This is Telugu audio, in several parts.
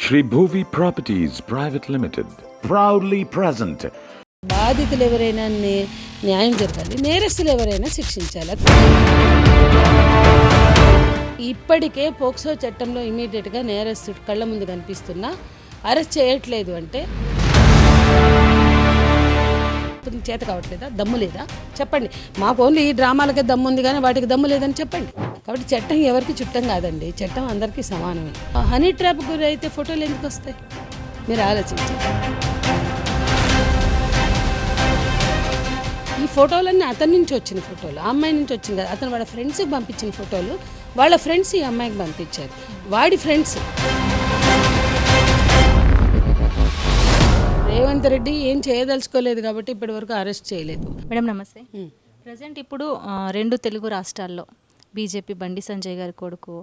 Shri Bhuvi Properties Private Limited proudly present. బాధితులు ఎవరైనా న్యాయం జరగాలి, నేరస్తులు ఎవరైనా శిక్షించాలి. ఇప్పటికే పోక్సో చట్టంలో ఇమీడియట్గా నేరస్తుడు కళ్ళ ముందు కనిపిస్తున్నా అరెస్ట్ చేయట్లేదు అంటే చేత కావట్లేదా? దమ్ము లేదా? చెప్పండి. మాకు ఓన్లీ ఈ డ్రామాలకే దమ్ము ఉంది కానీ వాటికి దమ్ము లేదని చెప్పండి. కాబట్టి చట్టం ఎవరికి చుట్టం కాదండి, చట్టం అందరికీ సమానమే. హనీ ట్రాప్ గురి అయితే ఫోటోలు ఎందుకు వస్తాయి? మీరు ఆలోచించండి. ఈ ఫోటోలన్నీ అతని నుంచి వచ్చిన ఫోటోలు, ఆ అమ్మాయి నుంచి వచ్చింది కదా. అతను వాళ్ళ ఫ్రెండ్స్కి పంపించిన ఫోటోలు, వాళ్ళ ఫ్రెండ్స్ ఈ అమ్మాయికి పంపించారు. వాడి ఫ్రెండ్స్ రేవంత్ రెడ్డి ఏం చేయదలుచుకోలేదు కాబట్టి ఇప్పటి వరకు అరెస్ట్ చేయలేదు. మేడం నమస్తే. ప్రజెంట్ ఇప్పుడు రెండు తెలుగు రాష్ట్రాల్లో బీజేపీ బండి సంజయ్ గారి కొడుకు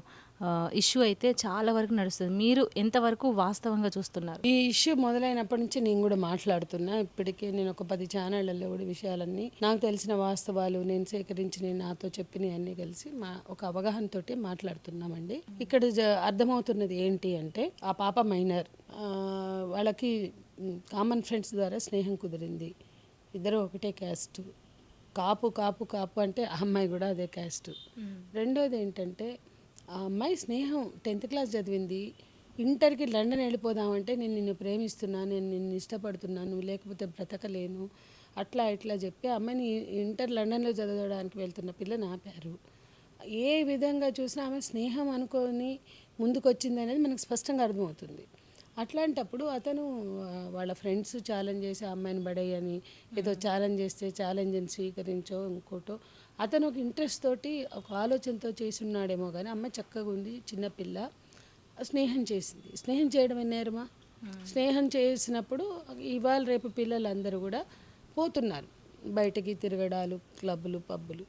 ఇష్యూ అయితే చాలా వరకు నడుస్తుంది. మీరు ఎంతవరకు వాస్తవంగా చూస్తున్నారు? ఈ ఇష్యూ మొదలైనప్పటి నుంచి నేను కూడా మాట్లాడుతున్నా. ఇప్పటికే నేను ఒక 10 ఛానళ్లలో కూడా విషయాలన్నీ నాకు తెలిసిన వాస్తవాలు నేను సేకరించి నాతో చెప్పినవి అన్నీ కలిసి ఒక అవగాహనతోటి మాట్లాడుతున్నామండి. ఇక్కడ అర్థమవుతున్నది ఏంటి అంటే, ఆ పాప మైనర్, వాళ్ళకి కామన్ ఫ్రెండ్స్ ద్వారా స్నేహం కుదిరింది. ఇద్దరు ఒకటే క్యాస్ట్. కాపు కాపు కాపు అంటే ఆ అమ్మాయి కూడా అదే క్యాస్ట్. రెండోది ఏంటంటే, ఆ అమ్మాయి స్నేహం 10th క్లాస్ చదివింది. ఇంటర్కి లండన్ వెళ్ళిపోదామంటే నేను నిన్ను ప్రేమిస్తున్నాను, నేను నిన్ను ఇష్టపడుతున్నాను, లేకపోతే బ్రతకలేను, అట్లా ఇట్లా చెప్పి అమ్మాయిని ఇంటర్ లండన్లో చదవడానికి వెళ్తున్న పిల్లని ఆపారు. ఏ విధంగా చూసినా ఆమె స్నేహం అనుకొని ముందుకు వచ్చింది అనేది మనకు స్పష్టంగా అర్థమవుతుంది. అట్లాంటప్పుడు అతను వాళ్ళ ఫ్రెండ్స్ ఛాలెంజ్ చేసి ఆ అమ్మాయిని పడేయని, ఏదో ఛాలెంజ్ చేస్తే ఛాలెంజ్ని స్వీకరించో ఇంకోటో అతను ఒక ఇంట్రెస్ట్ తోటి ఒక ఆలోచనతో చేసి ఉన్నాడేమో కానీ అమ్మాయి చక్కగా ఉంది, చిన్నపిల్ల, స్నేహం చేసింది. స్నేహం చేయడం నేరమా? స్నేహం చేసినప్పుడు ఇవాళ రేపు పిల్లలందరూ కూడా పోతున్నారు బయటకి తిరగడాలు, క్లబ్బులు, పబ్బులు,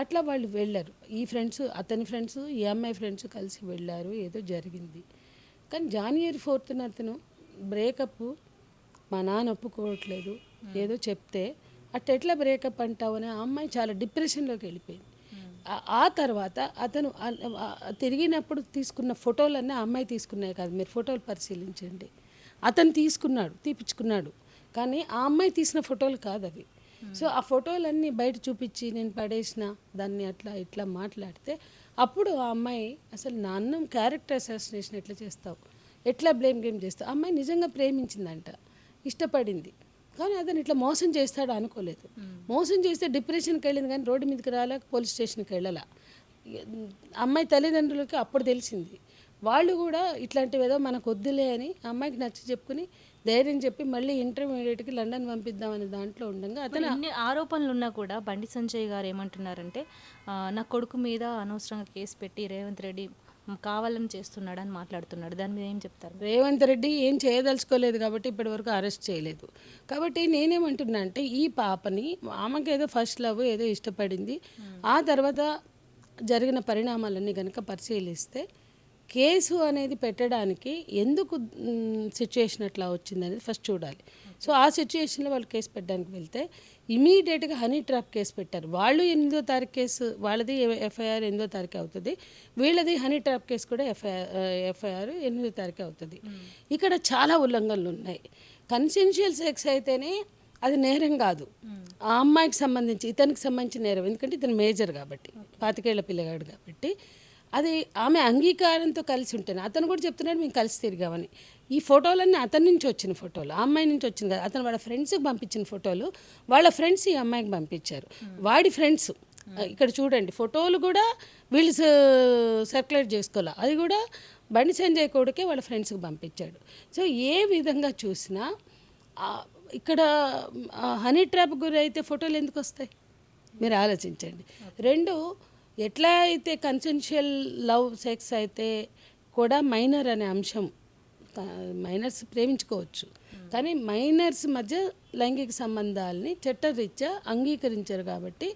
అట్లా వాళ్ళు వెళ్ళారు. ఈ ఫ్రెండ్స్, అతని ఫ్రెండ్స్, ఈ అమ్మాయి ఫ్రెండ్స్ కలిసి వెళ్ళారు, ఏదో జరిగింది. కానీ January 4th అతను బ్రేకప్, మా నాన్న ఒప్పుకోవట్లేదు ఏదో చెప్తే ఎట్లా బ్రేకప్ అంటావు అని ఆ అమ్మాయి చాలా డిప్రెషన్లోకి వెళ్ళిపోయింది. ఆ తర్వాత అతను తిరిగినప్పుడు తీసుకున్న ఫోటోలన్నీ ఆ అమ్మాయి తీసుకున్నాయి కాదు, మీరు ఫోటోలు పరిశీలించండి. అతను తీపించుకున్నాడు కానీ ఆ అమ్మాయి తీసిన ఫోటోలు కాదు అవి. సో ఆ ఫోటోలన్నీ బయట చూపించి నేను పడేసిన దాన్ని అట్లా ఇట్లా మాట్లాడితే అప్పుడు ఆ అమ్మాయి అసలు నాన్న క్యారెక్టర్ అసాసినేషన్ ఎట్లా చేస్తావు, ఎట్లా బ్లేమ్ గేమ్ చేస్తావు? అమ్మాయి నిజంగా ప్రేమించిందంట, ఇష్టపడింది, కానీ అతను ఇట్లా మోసం చేస్తాడు అనుకోలేదు. మోసం చేస్తే డిప్రెషన్కి వెళ్ళింది కానీ రోడ్డు మీదకి రాలేక పోలీస్ స్టేషన్కి వెళ్ళాల. అమ్మాయి తల్లిదండ్రులకి అప్పుడు తెలిసింది. వాళ్ళు కూడా ఇట్లాంటివి ఏదో మనకు వద్దులే అని అమ్మాయికి నచ్చి చెప్పుకుని ధైర్యం చెప్పి మళ్ళీ ఇంటర్మీడియట్కి లండన్ పంపిద్దామనే దాంట్లో ఉండగా అతను అన్ని ఆరోపణలు ఉన్నా కూడా బండి సంజయ్ గారు ఏమంటున్నారంటే, నా కొడుకు మీద అనవసరంగా కేసు పెట్టి రేవంత్ రెడ్డి కావాలని చేస్తున్నాడని మాట్లాడుతున్నాడు. దాని మీద ఏం చెప్తారు? రేవంత్ రెడ్డి ఏం చేయదలుచుకోలేదు కాబట్టి ఇప్పటి వరకు అరెస్ట్ చేయలేదు. కాబట్టి నేనేమంటున్నా అంటే, ఈ పాపని ఆమెకి ఏదో ఫస్ట్ లవ్ ఏదో ఇష్టపడింది, ఆ తర్వాత జరిగిన పరిణామాలన్నీ కనుక పరిశీలిస్తే కేసు అనేది పెట్టడానికి ఎందుకు సిచ్యుయేషన్ అట్లా వచ్చిందనేది ఫస్ట్ చూడాలి. సో ఆ సిచ్యుయేషన్లో వాళ్ళు కేసు పెట్టడానికి వెళ్తే ఇమీడియట్గా హనీ ట్రాప్ కేసు పెట్టారు. వాళ్ళు 8వ తారీఖు కేసు, వాళ్ళది ఎఫ్ఐఆర్ 8వ తారీఖు అవుతుంది, వీళ్ళది హనీ ట్రాప్ కేసు కూడా ఎఫ్ఐఆర్ 8వ తారీఖు అవుతుంది. ఇక్కడ చాలా ఉల్లంఘనలు ఉన్నాయి. కన్సెన్షియల్ సెక్స్ అయితేనే అది నేరం కాదు, ఆ అమ్మాయికి సంబంధించి ఇతనికి సంబంధించిన నేరం. ఎందుకంటే ఇతను మేజర్ కాబట్టి, 25 ఏళ్ల పిల్లగాడు కాబట్టి అది ఆమె అంగీకారంతో కలిసి ఉంటేనే. అతను కూడా చెప్తున్నాడు మేము కలిసి తిరిగామని. ఈ ఫోటోలన్నీ అతని నుంచి వచ్చిన ఫోటోలు, ఆ అమ్మాయి నుంచి వచ్చింది కదా. అతను వాళ్ళ ఫ్రెండ్స్కి పంపించిన ఫోటోలు, వాళ్ళ ఫ్రెండ్స్ ఈ అమ్మాయికి పంపించారు. వాడి ఫ్రెండ్స్ ఇక్కడ చూడండి, ఫోటోలు కూడా వీళ్ళు సర్క్యులేట్ చేసుకోవాలి, అది కూడా బండి సంజయ్ కొడుకే వాళ్ళ ఫ్రెండ్స్కి పంపించాడు. సో ఏ విధంగా చూసినా ఇక్కడ హనీ ట్రాప్ గురి అయితే ఫోటోలు ఎందుకు వస్తాయి? మీరు ఆలోచించండి. రెండు, ఎట్లా అయితే కన్సెన్షియల్ లవ్ సెక్స్ అయితే కూడా మైనర్ అనే అంశం, మైనర్స్ ప్రేమించుకోవచ్చు కానీ మైనర్స్ మధ్య లైంగిక సంబంధాలని చట్టరీత్యా అంగీకరించారు కాబట్టి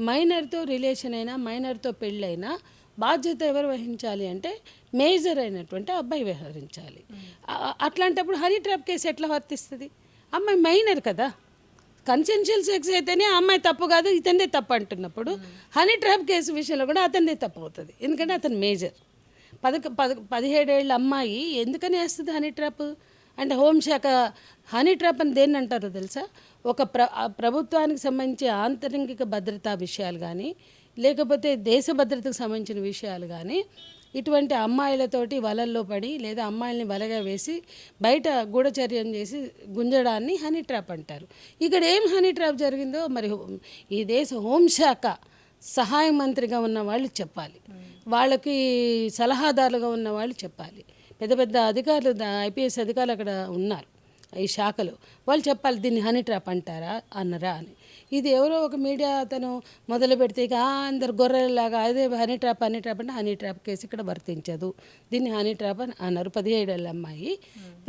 మైనర్తో రిలేషన్ అయినా, మైనర్తో పెళ్ళైనా బాధ్యత ఎవరు వహించాలి అంటే మేజర్ అయినటువంటి అబ్బాయి వ్యవహరించాలి. అట్లాంటప్పుడు హనీ ట్రాప్ కేసు ఎట్లా వర్తిస్తుంది? అమ్మాయి మైనర్ కదా. కన్సెన్షియల్ సెక్స్ అయితేనే అమ్మాయి తప్పు కాదు, ఇతనిదే తప్పు అంటున్నప్పుడు హనీ ట్రాప్ కేసు విషయంలో కూడా అతనిదే తప్పు అవుతుంది, ఎందుకంటే అతను మేజర్. పదిహేడు ఏళ్ళ అమ్మాయి ఎందుకని వేస్తుంది హనీ ట్రాప్? అంటే హోంశాఖ హనీ ట్రాప్ అని దేన్ని అంటారో తెలుసా? ఒక ప్రభుత్వానికి సంబంధించి ఆంతరంగిక భద్రతా విషయాలు కానీ, లేకపోతే దేశ భద్రతకు సంబంధించిన విషయాలు కానీ, ఇటువంటి అమ్మాయిలతోటి వలల్లో పడి లేదా అమ్మాయిల్ని వలగా వేసి బయట గూఢచర్యం చేసి గుంజడాన్ని హనీ ట్రాప్ అంటారు. ఇక్కడ ఏం హనీ ట్రాప్ జరిగిందో మరి ఈ దేశ హోంశాఖ సహాయ మంత్రిగా ఉన్న వాళ్ళు చెప్పాలి, వాళ్ళకి సలహాదారులుగా ఉన్న వాళ్ళు చెప్పాలి. పెద్ద పెద్ద అధికారులు, ఐపీఎస్ అధికారులు అక్కడ ఉన్నారు ఈ శాఖలో, వాళ్ళు చెప్పాలి దీన్ని హనీ ట్రాప్ అంటారా అన్నరా అని. ఇది ఎవరో ఒక మీడియా అతను మొదలు పెడితే ఇక అందరు గొర్రెలాగా అదే హనీ ట్రాప్ అంటే హనీ ట్రాప్ కేసు ఇక్కడ వర్తించదు, దీన్ని హనీ ట్రాప్ అని అన్నారు. 17 ఏళ్ళ అమ్మాయి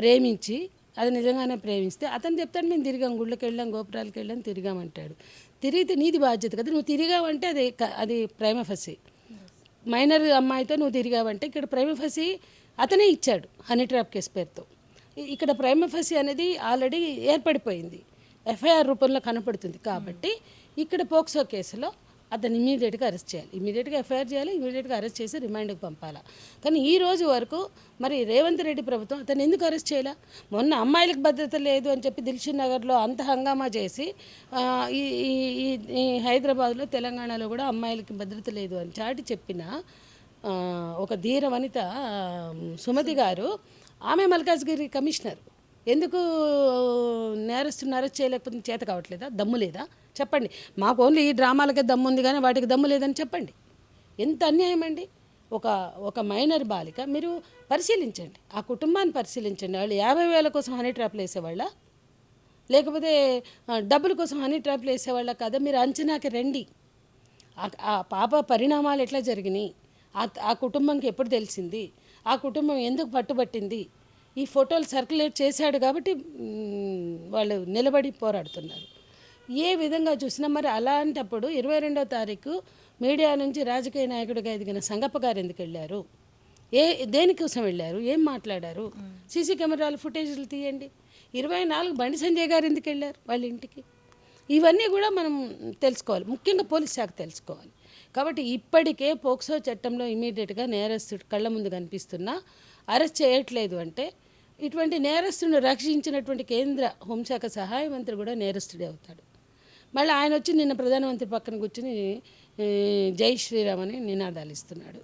ప్రేమించి, అది నిజంగానే ప్రేమిస్తే అతను చెప్తాడు మేము తిరిగాం, గుళ్ళకి వెళ్ళాం, గోపురాలకు వెళ్ళాం, తిరిగామంటాడు. తిరిగితే నీది బాధ్యత కదా, నువ్వు తిరిగావంటే అది ప్రైమ ఫసి. మైనర్ అమ్మాయితో నువ్వు తిరిగావంటే ఇక్కడ ప్రైమ ఫసి అతనే ఇచ్చాడు హనీ ట్రాప్ కేసు పేరుతో. ఇక్కడ ప్రైమ ఫసి అనేది ఆల్రెడీ ఏర్పడిపోయింది, ఎఫ్ఐఆర్ రూపంలో కనపడుతుంది. కాబట్టి ఇక్కడ పోక్సో కేసులో అతను ఇమీడియట్గా అరెస్ట్ చేయాలి, ఇమీడియట్గా ఎఫ్ఐఆర్ చేయాలి, ఇమీడియట్గా అరెస్ట్ చేసి రిమాండ్కి పంపాలి. కానీ ఈ రోజు వరకు మరి రేవంత్ రెడ్డి ప్రభుత్వం అతను ఎందుకు అరెస్ట్ చేయాల? మొన్న అమ్మాయిలకు భద్రత లేదు అని చెప్పి దిల్షుక్ నగర్లో అంత హంగామా చేసి ఈ హైదరాబాద్లో, తెలంగాణలో కూడా అమ్మాయిలకి భద్రత లేదు అని చాటి చెప్పిన ఒక ధీర వనిత సుమతి గారు, ఆమె మల్కాజ్గిరి కమిషనర్. ఎందుకు నేరస్తుని అరెస్ట్ చేయలేకపోతే చేత కావట్లేదా? దమ్ము లేదా? చెప్పండి. మాకు ఓన్లీ ఈ డ్రామాలకే దమ్ము ఉంది కానీ వాటికి దమ్ము లేదని చెప్పండి. ఎంత అన్యాయం అండి! ఒక మైనర్ బాలిక, మీరు పరిశీలించండి, ఆ కుటుంబాన్ని పరిశీలించండి. వాళ్ళు 50,000 కోసం హనీ ట్రాప్లు వేసేవాళ్ళ, లేకపోతే డబ్బుల కోసం హనీ ట్రాప్లు వేసేవాళ్ళ కదా? మీరు అంచనాకి రండి. ఆ పాప పరిణామాలు ఎట్లా జరిగినాయి, ఆ కుటుంబంకి ఎప్పుడు తెలిసింది, ఆ కుటుంబం ఎందుకు పట్టుబట్టింది, ఈ ఫోటోలు సర్క్యులేట్ చేశాడు కాబట్టి వాళ్ళు నిలబడి పోరాడుతున్నారు. ఏ విధంగా చూసినా మరి అలాంటప్పుడు 22వ తారీఖు మీడియా నుంచి రాజకీయ నాయకుడిగా ఎదిగిన సంగప్ప గారు ఎందుకు వెళ్ళారు? దేనికోసం వెళ్ళారు? ఏం మాట్లాడారు? సీసీ కెమెరాల ఫుటేజ్లు తీయండి. 24 బండి సంజయ్ గారు ఎందుకు వెళ్ళారు వాళ్ళ ఇంటికి? ఇవన్నీ కూడా మనం తెలుసుకోవాలి, ముఖ్యంగా పోలీస్ శాఖ తెలుసుకోవాలి. కాబట్టి ఇప్పటికే పోక్సో చట్టంలో ఇమీడియట్గా నేరస్తుడు కళ్ళ ముందు కనిపిస్తున్నా అరెస్ట్ చేయట్లేదు అంటే ఇటువంటి నేరస్తుడిని రక్షించినటువంటి కేంద్ర హోంశాఖ సహాయ మంత్రి కూడా నేరస్తుడే అవుతాడు. మళ్ళీ ఆయన వచ్చి నిన్న ప్రధానమంత్రి పక్కన కూర్చుని జై శ్రీరామ్ అని నినాదాలు ఇస్తున్నాడు.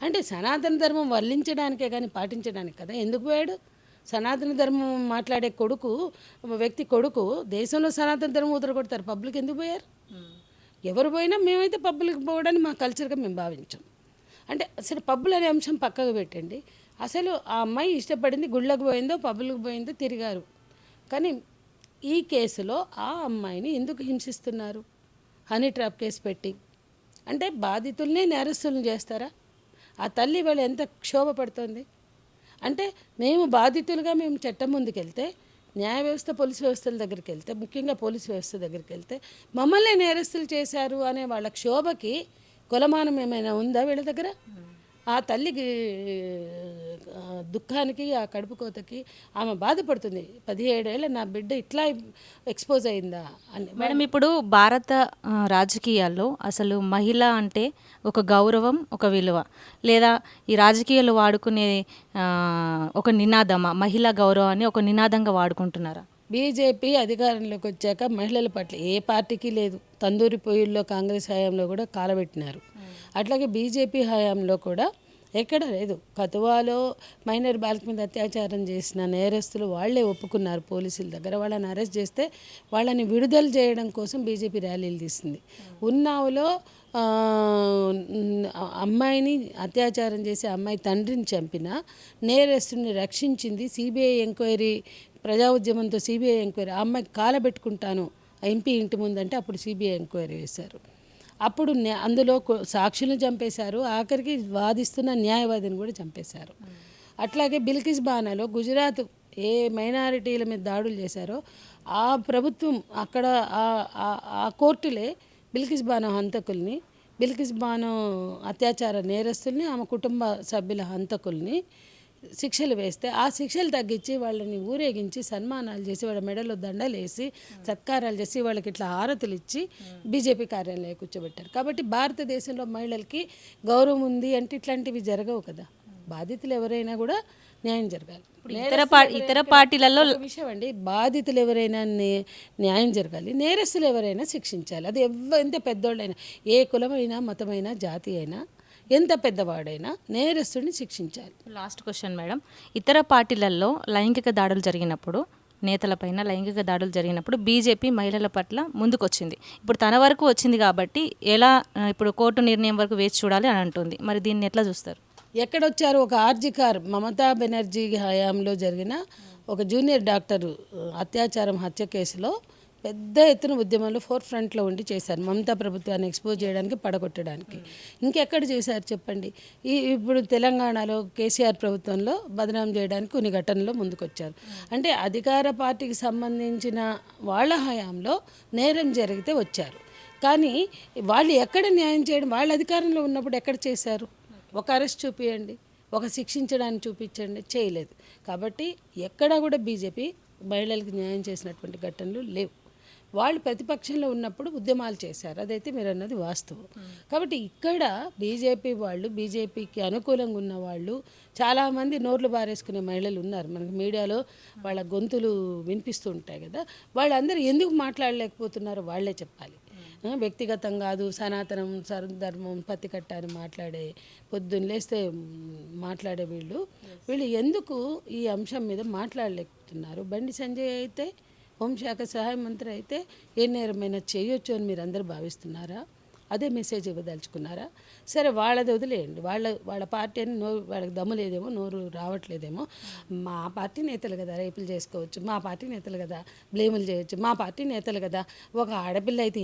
అంటే సనాతన ధర్మం వల్లించడానికే కానీ పాటించడానికి కదా ఎందుకు పోయాడు? సనాతన ధర్మం మాట్లాడే వ్యక్తి కొడుకు దేశంలో సనాతన ధర్మం ఉదరగొడతారు, పబ్లిక్ ఎందుకు పోయారు? ఎవరు పోయినా మేమైతే పబ్లిక్ పోవడానికి మా కల్చర్గా మేము భావించాం. అంటే అసలు పబ్బులు అనే అంశం పక్కకు పెట్టండి. అసలు ఆ అమ్మాయి ఇష్టపడింది, గుళ్ళకు పోయిందో పబ్బులకు పోయిందో తిరిగారు. కానీ ఈ కేసులో ఆ అమ్మాయిని ఎందుకు హింసిస్తున్నారు హనీ ట్రాప్ కేసు పెట్టి? అంటే బాధితుల్నే నేరస్తులను చేస్తారా? ఆ తల్లి వాళ్ళు ఎంత క్షోభ పడుతుంది అంటే, మేము బాధితులుగా మేము చట్టం ముందుకెళ్తే, న్యాయ వ్యవస్థ పోలీస్ వ్యవస్థల దగ్గరికి వెళ్తే, ముఖ్యంగా పోలీస్ వ్యవస్థ దగ్గరికి వెళ్తే మమ్మల్ని నేరస్తులు చేశారు అనే వాళ్ళ క్షోభకి కొలమానం ఏమైనా ఉందా వీళ్ళ దగ్గర? ఆ తల్లికి దుఃఖానికి, ఆ కడుపు కోతకి ఆమె బాధపడుతుంది. 17 ఏళ్ళ నా బిడ్డ ఇట్లా ఎక్స్పోజ్ అయిందా అని. మేడం, ఇప్పుడు భారత రాజకీయాల్లో అసలు మహిళ అంటే ఒక గౌరవం, ఒక విలువ, లేదా ఈ రాజకీయాలు వాడుకునే ఒక నినాదమా? మహిళా గౌరవాన్ని ఒక నినాదంగా వాడుకుంటున్నారా? బీజేపీ అధికారంలోకి వచ్చాక మహిళల పట్ల ఏ పార్టీకి లేదు. తందూరి పొయ్యిల్లో కాంగ్రెస్ హయాంలో కూడా కాలబెట్టినారు. అట్లాగే బీజేపీ హయాంలో కూడా ఎక్కడ లేదు. కతువాలో మైనర్ బాలిక మీద అత్యాచారం చేసిన నేరస్తులు వాళ్ళే ఒప్పుకున్నారు పోలీసుల దగ్గర. వాళ్ళని అరెస్ట్ చేస్తే వాళ్ళని విడుదల చేయడం కోసం బీజేపీ ర్యాలీలు తీసింది. ఉన్నావులో అమ్మాయిని అత్యాచారం చేసి అమ్మాయి తండ్రిని చంపిన నేరస్తుని రక్షించింది సిబిఐ ఎంక్వైరీ, ప్రజా ఉద్యమంతో సిబిఐ ఎంక్వైరీ. ఆ అమ్మాయికి కాలబెట్టుకుంటాను ఎంపీ ఇంటి ముందంటే అప్పుడు సిబిఐ ఎంక్వైరీ వేశారు. అప్పుడు అందులో సాక్షులను చంపేశారు, ఆఖరికి వాదిస్తున్న న్యాయవాదిని కూడా చంపేశారు. అట్లాగే బిల్కిస్ బానాలో గుజరాత్ ఏ మైనారిటీల మీద దాడులు చేశారో ఆ ప్రభుత్వం అక్కడ ఆ కోర్టులే బిల్కిస్ బానో హంతకుల్ని, బిల్కిస్ బానో అత్యాచార నేరస్తుల్ని, ఆమె కుటుంబ సభ్యుల హంతకుల్ని శిక్షలు వేస్తే ఆ శిక్షలు తగ్గించి వాళ్ళని ఊరేగించి సన్మానాలు చేసి వాళ్ళ మెడలో దండలు వేసి సత్కారాలు చేసి వాళ్ళకి ఇట్లా హారతులు ఇచ్చి బీజేపీ కార్యాలయం కూర్చోబెట్టారు. కాబట్టి భారతదేశంలో మహిళలకి గౌరవం ఉంది అంటే ఇట్లాంటివి జరగవు కదా. బాధితులు ఎవరైనా కూడా న్యాయం జరగాలి. ఇతర పార్టీలలో ఒక విషయం అండి, బాధితులు ఎవరైనా న్యాయం జరగాలి, నేరస్తులు ఎవరైనా శిక్షించాలి. అది ఎంత పెద్దోళ్ళైనా, ఏ కులమైనా మతమైనా జాతి అయినా ఎంత పెద్దవాడైనా నేరస్తుడిని శిక్షించాలి. లాస్ట్ క్వశ్చన్ మేడం, ఇతర పార్టీలలో లైంగిక దాడులు జరిగినప్పుడు, నేతలపైన లైంగిక దాడులు జరిగినప్పుడు బీజేపీ మహిళల పట్ల ముందుకొచ్చింది. ఇప్పుడు తన వరకు వచ్చింది కాబట్టి ఎలా ఇప్పుడు కోర్టు నిర్ణయం వరకు వేచి చూడాలి అని అంటుంది. మరి దీన్ని ఎట్లా చూస్తారు? ఎక్కడొచ్చారు? ఒక ఆర్జికార్ మమతా బెనర్జీ హయాంలో జరిగిన ఒక జూనియర్ డాక్టరు అత్యాచారం హత్య కేసులో పెద్ద ఎత్తున ఉద్యమంలో ఫోర్ ఫ్రంట్లో ఉండి చేశారు, మమతా ప్రభుత్వాన్ని ఎక్స్పోజ్ చేయడానికి, పడగొట్టడానికి. ఇంకెక్కడ చేశారు చెప్పండి? ఇప్పుడు తెలంగాణలో కేసీఆర్ ప్రభుత్వంలో బదనాం చేయడానికి కొన్ని ఘటనలో ముందుకొచ్చారు. అంటే అధికార పార్టీకి సంబంధించిన వాళ్ళ హయాంలో నేరం జరిగితే వచ్చారు, కానీ వాళ్ళు ఎక్కడ న్యాయం చేయడం? వాళ్ళ అధికారంలో ఉన్నప్పుడు ఎక్కడ చేశారు? ఒక అరెస్ట్ చూపించండి, ఒక శిక్షించడానికి చూపించండి, చేయలేదు. కాబట్టి ఎక్కడా కూడా బీజేపీ మహిళలకు న్యాయం చేసినటువంటి ఘటనలు లేవు. వాళ్ళు ప్రతిపక్షంలో ఉన్నప్పుడు ఉద్యమాలు చేశారు, అదైతే మీరు అన్నది వాస్తవం. కాబట్టి ఇక్కడ బీజేపీ వాళ్ళు, బీజేపీకి అనుకూలంగా ఉన్న వాళ్ళు చాలామంది నోర్లు బారేసుకునే మహిళలు ఉన్నారు. మనకి మీడియాలో వాళ్ళ గొంతులు వినిపిస్తూ ఉంటాయి కదా, వాళ్ళందరూ ఎందుకు మాట్లాడలేకపోతున్నారో వాళ్ళే చెప్పాలి. వ్యక్తిగతం కాదు, సనాతనం ధర్మం పత్తికట్ట అని మాట్లాడే, పొద్దున్న లేస్తే మాట్లాడే వీళ్ళు ఎందుకు ఈ అంశం మీద మాట్లాడలేకపోతున్నారు? బండి సంజయ్ అయితే హోంశాఖ సహాయ మంత్రి అయితే ఏ నేరమైనా చేయొచ్చు అని మీరు అందరూ భావిస్తున్నారా? అదే మెసేజ్ ఇవ్వదలుచుకున్నారా? సరే, వాళ్ళది వదిలేయండి. వాళ్ళ పార్టీ అని వాళ్ళకి దమ్ము లేదేమో, నోరు రావట్లేదేమో. మా పార్టీ నేతలు కదా రేపులు చేసుకోవచ్చు, మా పార్టీ నేతలు కదా బ్లేములు చేయొచ్చు, మా పార్టీ నేతలు కదా. ఒక ఆడపిల్ల అయితే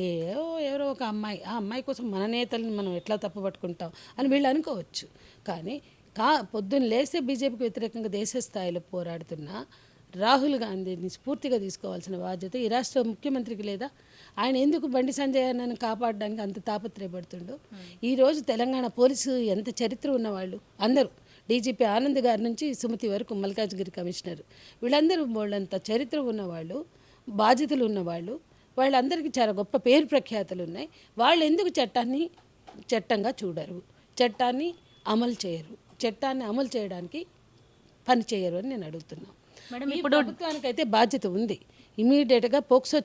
ఎవరో ఒక అమ్మాయి, ఆ అమ్మాయి కోసం మన నేతలను మనం ఎట్లా తప్పుపట్టుకుంటాం అని వీళ్ళు అనుకోవచ్చు. కానీ పొద్దున్న లేస్తే బీజేపీకి వ్యతిరేకంగా దేశ స్థాయిలో పోరాడుతున్నా రాహుల్ గాంధీని స్ఫూర్తిగా తీసుకోవాల్సిన బాధ్యత ఈ రాష్ట్ర ముఖ్యమంత్రికి లేదా? ఆయన ఎందుకు బండి సంజయ్ అన్నను కాపాడడానికి అంత తాపత్రయపడుతుండో? ఈరోజు తెలంగాణ పోలీసు ఎంత చరిత్ర ఉన్నవాళ్ళు అందరూ, డీజీపీ ఆనంద్ గారి నుంచి సుమతి వరకు, మల్కాజ్గిరి కమిషనర్, వీళ్ళందరూ వాళ్ళంత చరిత్ర ఉన్నవాళ్ళు, బాధ్యతలు ఉన్నవాళ్ళు, వాళ్ళందరికీ చాలా గొప్ప పేరు ప్రఖ్యాతులు ఉన్నాయి. వాళ్ళు ఎందుకు చట్టంగా చూడరు, చట్టాన్ని అమలు చేయరు, చట్టాన్ని అమలు చేయడానికి పని చేయరు అని నేను అడుగుతున్నాను. ఇప్పుడు ప్రభుత్వానికైతే బాధ్యత ఉంది. ఇమీడియట్గా పోక్సో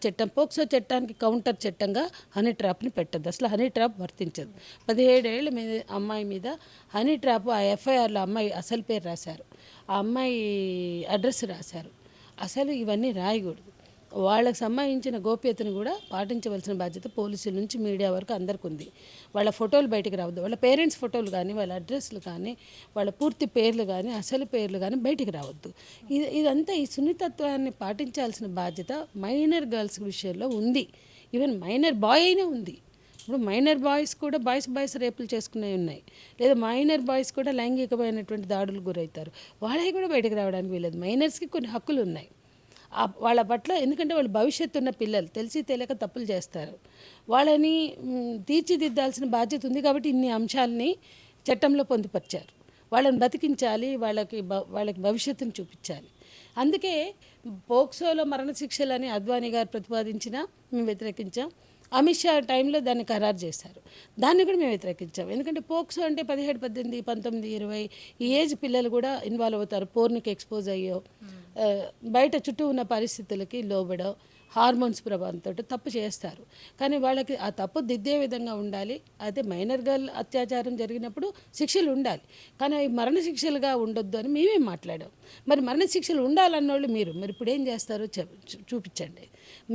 చట్టానికి కౌంటర్ చట్టంగా హనీ ట్రాప్ని పెట్టద్దు. అసలు హనీ ట్రాప్ వర్తించదు. 17 ఏళ్ళ మీద అమ్మాయి మీద హనీ ట్రాప్, ఆ ఎఫ్ఐఆర్లో అమ్మాయి అసలు పేరు రాశారు, ఆ అమ్మాయి అడ్రస్ రాశారు. అసలు ఇవన్నీ రాయకూడదు. వాళ్ళకి సంబంధించిన గోప్యతను కూడా పాటించవలసిన బాధ్యత పోలీసుల నుంచి మీడియా వరకు అందరికి ఉంది. వాళ్ళ ఫోటోలు బయటకు రావద్దు, వాళ్ళ పేరెంట్స్ ఫోటోలు కానీ, వాళ్ళ అడ్రస్లు కానీ, వాళ్ళ పూర్తి పేర్లు కానీ, అసలు పేర్లు కానీ బయటికి రావద్దు. ఇదంతా ఈ సున్నితత్వాన్ని పాటించాల్సిన బాధ్యత మైనర్ గర్ల్స్ విషయంలో ఉంది. ఈవెన్ మైనర్ బాయ్ అయినా ఉంది. ఇప్పుడు మైనర్ బాయ్స్ కూడా బాయ్స్ రేపులు చేసుకునే ఉన్నాయి, లేదా మైనర్ బాయ్స్ కూడా లైంగికమైనటువంటి దాడులు గురవుతారు. వాళ్ళవి కూడా బయటకు రావడానికి వీలేదు. మైనర్స్కి కొన్ని హక్కులు ఉన్నాయి వాళ్ళ పట్ల. ఎందుకంటే వాళ్ళు భవిష్యత్తు ఉన్న పిల్లలు, తెలిసి తెలియక తప్పులు చేస్తారు. వాళ్ళని తీర్చిదిద్దాల్సిన బాధ్యత ఉంది. కాబట్టి ఇన్ని అంశాలని చట్టంలో పొందుపరిచారు. వాళ్ళని బతికించాలి, వాళ్ళకి భవిష్యత్తును చూపించాలి. అందుకే పోక్సోలో మరణశిక్షలని అద్వానీ గారు ప్రతిపాదించినా మేము వ్యతిరేకించాం. అమిత్ షా టైంలో దాన్ని ఖరారు చేశారు, దాన్ని కూడా మేము వ్యతిరేకించాం. ఎందుకంటే పోక్సో అంటే 17, 18, 19, 20 ఈ ఏజ్ పిల్లలు కూడా ఇన్వాల్వ్ అవుతారు. పోర్నికి ఎక్స్పోజ్ అయ్యో, బయట చుట్టూ ఉన్న పరిస్థితులకి లోబడో, హార్మోన్స్ ప్రభావంతో తప్పు చేస్తారు. కానీ వాళ్ళకి ఆ తప్పు దిద్దే విధంగా ఉండాలి. అయితే మైనర్ గర్ల్ అత్యాచారం జరిగినప్పుడు శిక్షలు ఉండాలి, కానీ అవి మరణశిక్షలుగా ఉండొద్దు అని మేమేం మాట్లాడాం. మరి మరణశిక్షలు ఉండాలన్నోళ్ళు మీరు ఇప్పుడు ఏం చేస్తారో చూపించండి.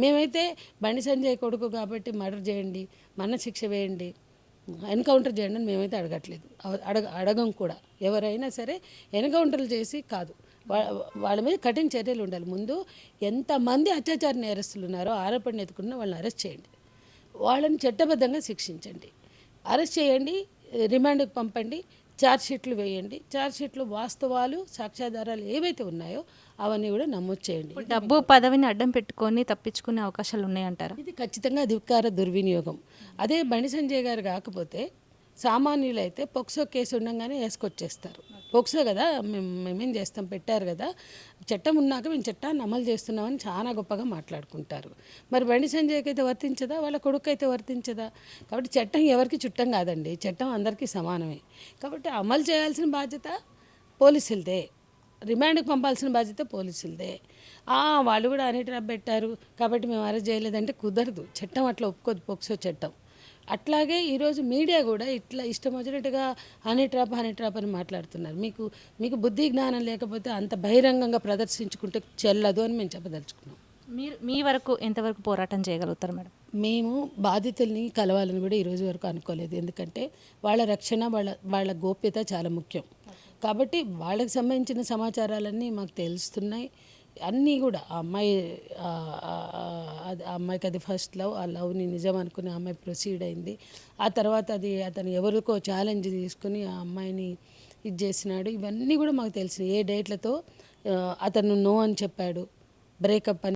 మేమైతే బండి సంజయ్ కొడుకు కాబట్టి మర్డర్ చేయండి, మరణశిక్ష వేయండి, ఎన్కౌంటర్ చేయండి అని మేమైతే అడగట్లేదు, అడగం కూడా. ఎవరైనా సరే ఎన్కౌంటర్లు చేసి కాదు, వాళ్ళ మీద కఠిన చర్యలు ఉండాలి. ముందు ఎంతమంది అత్యాచార నేరస్తులు ఉన్నారో ఆరోపణ ఎత్తుకున్న వాళ్ళని అరెస్ట్ చేయండి, వాళ్ళని చట్టబద్ధంగా శిక్షించండి, అరెస్ట్ చేయండి, రిమాండ్కి పంపండి, ఛార్జ్షీట్లు వేయండి. ఛార్జ్షీట్లు వాస్తవాలు, సాక్ష్యాధారాలు ఏవైతే ఉన్నాయో అవన్నీ కూడా నమోదు చేయండి. డబ్బు పదవిని అడ్డం పెట్టుకొని తప్పించుకునే అవకాశాలు ఉన్నాయంటారా? ఇది ఖచ్చితంగా అధికార దుర్వినియోగం. అదే బండి సంజయ్ గారు కాకపోతే సామాన్యులైతే పోక్సో కేసు ఉండగానే వేసుకొచ్చేస్తారు. పోక్సో కదా మేమేం చేస్తాం, పెట్టారు కదా, చట్టం ఉన్నాక మేము చట్టాన్ని అమలు చేస్తున్నామని చాలా గొప్పగా మాట్లాడుకుంటారు. మరి బండి సంజయ్కి అయితే వర్తించదా, వాళ్ళ కొడుకు అయితే వర్తించదా? కాబట్టి చట్టం ఎవరికి చుట్టం కాదండి, చట్టం అందరికీ సమానమే. కాబట్టి అమలు చేయాల్సిన బాధ్యత పోలీసులదే, రిమాండ్కి పంపాల్సిన బాధ్యత పోలీసులదే. వాళ్ళు కూడా హనీ ట్రాప్ పెట్టారు కాబట్టి మేము అరెస్ట్ చేయలేదంటే కుదరదు, చట్టం అట్లా ఒప్పుకోదు, పోక్సో చట్టం. అట్లాగే ఈరోజు మీడియా కూడా ఇట్లా ఇష్టం వచ్చినట్టుగా హనీ ట్రాప్ అని మాట్లాడుతున్నారు. మీకు బుద్ధి జ్ఞానం లేకపోతే అంత బహిరంగంగా ప్రదర్శించుకుంటే చెల్లదు అని మేము చెప్పదలుచుకున్నాం. మీ వరకు ఎంతవరకు పోరాటం చేయగలుగుతారు మేడం? మేము బాధితుల్ని కలవాలని కూడా ఈరోజు వరకు అనుకోలేదు. ఎందుకంటే వాళ్ళ రక్షణ, వాళ్ళ గోప్యత చాలా ముఖ్యం. కాబట్టి వాళ్ళకి సంబంధించిన సమాచారాలన్నీ మాకు తెలుస్తున్నాయి. అన్నీ కూడా ఆ అమ్మాయికి అది ఫస్ట్ లవ్, ఆ లవ్ని నిజం అనుకుని ఆ అమ్మాయి ప్రొసీడ్ అయింది. ఆ తర్వాత అది అతను ఎవరికో ఛాలెంజ్ తీసుకుని ఆ అమ్మాయిని ఇది చేసినాడు. ఇవన్నీ కూడా మాకు తెలిసినాయి. ఏ డేట్లతో అతను నో అని చెప్పాడు, బ్రేకప్ అని